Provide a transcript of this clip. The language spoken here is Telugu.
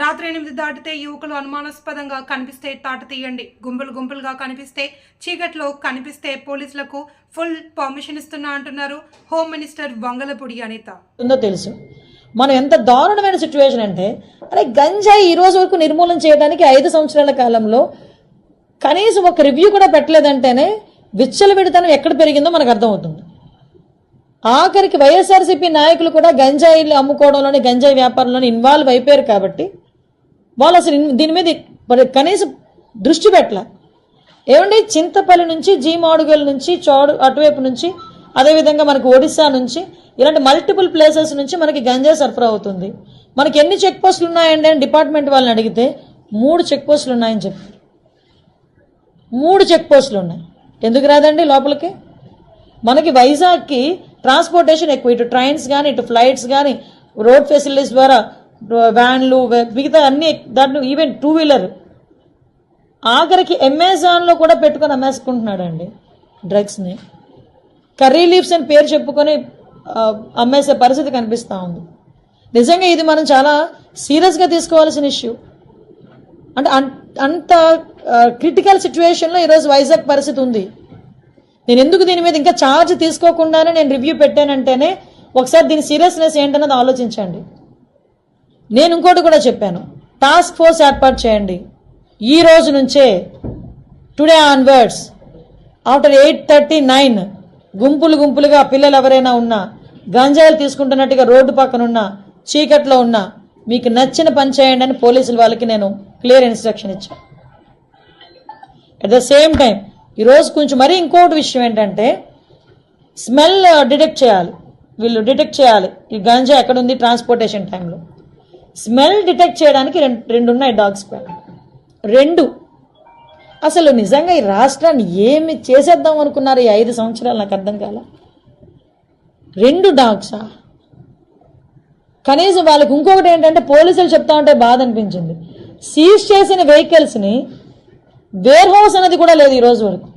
రాత్రి 8 దాటితే యువకులు అనుమానాస్పదంగా కనిపిస్తే తాట తీయండి. గుంపులుగా కనిపిస్తే, చీకట్లో కనిపిస్తే పోలీసులకు ఫుల్ పర్మిషన్ ఇస్తున్నా అంటున్నారు హోమ్ మినిస్టర్ వంగలపూడి అనిత. తెలుసు మనం ఎంత దారుణమైన సిచ్యువేషన్ అంటే, అరే గంజాయి ఈ రోజు వరకు నిర్మూలన చేయడానికి 5 సంవత్సరాల కాలంలో కనీసం ఒక రివ్యూ కూడా పెట్టలేదంటేనే విచ్చలవిడితనం ఎక్కడ పెరిగిందో మనకు అర్థమవుతుంది. ఆఖరికి వైఎస్ఆర్సీపీ నాయకులు కూడా గంజాయిలు అమ్ముకోవడంలోని గంజాయి వ్యాపారంలోని ఇన్వాల్వ్ అయిపోయారు కాబట్టి వాళ్ళు అసలు దీని మీద కనీసం దృష్టి పెట్టలే. ఏమండి, చింతపల్లి నుంచి జీమాడుగల్ నుంచి అటువైపు నుంచి అదేవిధంగా మనకి ఒడిశా నుంచి ఇలాంటి మల్టిపుల్ ప్లేసెస్ నుంచి మనకి గంజాయి సరఫరా అవుతుంది. మనకి ఎన్ని చెక్ పోస్టులు ఉన్నాయండి అని డిపార్ట్మెంట్ వాళ్ళని అడిగితే 3 చెక్ పోస్టులు ఉన్నాయని చెప్పారు. 3 చెక్ పోస్టులు ఉన్నాయి. ఎందుకు రాదండి లోపలికి? మనకి వైజాగ్కి ట్రాన్స్పోర్టేషన్ ఎక్కువ, ఇటు ట్రైన్స్ కానీ ఇటు ఫ్లైట్స్ కానీ రోడ్ ఫెసిలిటీస్ ద్వారా వ్యాన్లు మిగతా అన్ని దాంట్లో ఈవెన్ 2 వీలర్ ఆఖరికి అమెజాన్లో కూడా పెట్టుకొని అమ్మేసుకుంటున్నాడు అండి డ్రగ్స్ని. కర్రీ లీవ్స్ అని పేరు చెప్పుకొని అమ్మేసే పరిస్థితి కనిపిస్తూ ఉంది. నిజంగా ఇది మనం చాలా సీరియస్గా తీసుకోవాల్సిన ఇష్యూ. అంటే అంత క్రిటికల్ సిచ్యువేషన్లో ఈరోజు వైజాగ్ పరిస్థితి ఉంది. నేను ఎందుకు దీని మీద ఇంకా ఛార్జ్ తీసుకోకుండానే నేను రివ్యూ పెట్టానంటేనే ఒకసారి దీని సీరియస్నెస్ ఏంటన్నది ఆలోచించండి. నేను ఇంకోటి కూడా చెప్పాను, టాస్క్ ఫోర్స్ ఏర్పాటు చేయండి. ఈ రోజు నుంచే టుడే ఆన్వర్డ్స్ ఆఫ్టర్ 8:39 గుంపులుగా పిల్లలు ఎవరైనా ఉన్నా, గంజాయిలు తీసుకుంటున్నట్టుగా రోడ్డు పక్కన ఉన్నా, చీకట్లో ఉన్నా మీకు నచ్చిన పని చేయండి అని పోలీసుల వాళ్ళకి నేను క్లియర్ ఇన్స్ట్రక్షన్ ఇచ్చాను. అట్ ద సేమ్ టైం ఈరోజు కొంచెం మరీ ఇంకోటి విషయం ఏంటంటే, స్మెల్ డిటెక్ట్ చేయాలి. వీళ్ళు డిటెక్ట్ చేయాలి ఈ గంజా ఎక్కడుంది ట్రాన్స్పోర్టేషన్ టైంలో. స్మెల్ డిటెక్ట్ చేయడానికి రెండు ఉన్నాయి డాగ్ స్క్వాడ్. 2 అసలు నిజంగా ఈ రాష్ట్రాన్ని ఏమి చేసేద్దాం అనుకున్నారు ఈ 5 సంవత్సరాలు? నాకు అర్థం కాల. 2 డాగ్సా? కనీసం వాళ్ళకి ఇంకొకటి ఏంటంటే, పోలీసులు చెప్తా ఉంటే బాధ అనిపించింది, సీజ్ చేసిన వెహికల్స్ని వేర్ హౌస్ అనేది కూడా లేదు ఈ రోజు వరకు.